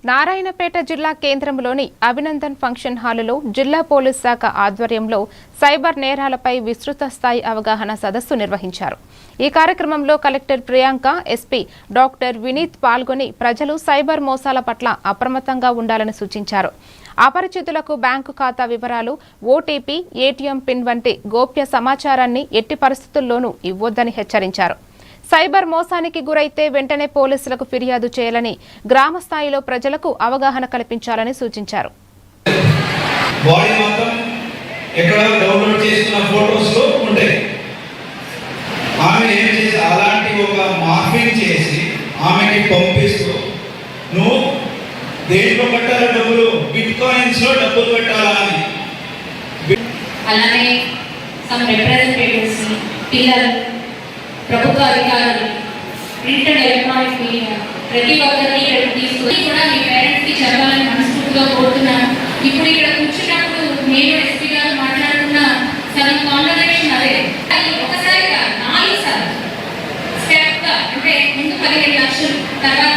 నారాయణపేట జిల్లా కేంద్రంలోని అభినందన్ ఫంక్షన్ హాలులో జిల్లా పోలీస్ శాఖ ఆధ్వర్యంలో సైబర్ నేరాలపై విస్తృత స్థాయి అవగాహన సదస్సు నిర్వహించారు. ఈ కార్యక్రమంలో collector Priyanka, SP doctor Vineet పాల్గొని ప్రజలు సైబర్ మోసాల పట్ల అప్రమత్తంగా ఉండాలని సూచించారు. అపరిచితులకు బ్యాంకు ఖాతా వివరాలు, ఓటీపీ, ఏటీఎం పిన్ వంటి గోప్య సమాచారాన్ని ఎట్టి పరిస్థితుల్లోనూ ఇవ్వొద్దని హెచ్చరించారు. సైబర్ మోసానికి గురైతే వెంటనే పోలీసులకు ఫిర్యాదు చేయాలని, గ్రామ స్థాయిలో ప్రజలకు అవగాహన కల్పించాలని సూచించారు. అలానే సమ్ రిప్రజెంటేటివ్స్, పిల్లలు, ప్రభుత్వ అధికారులు, ప్రింట్ అండ్ ఎలక్ట్రానిక్ మీడియా ప్రతి ఒక్కరిని తీసుకుని కూడా మీ పేరెంట్స్కి చెప్పాలని మనస్ఫూర్తిగా కోరుతున్నాను. ఇప్పుడు ఇక్కడ కూర్చున్నప్పుడు నేను ఎస్పీ గారు మాట్లాడుతున్న సగం కాన్వర్సేషన్ అదే. ఒకసారిగా 4 సార్లు స్టెప్గా, అంటే ముందు 15 లక్షలు, తర్వాత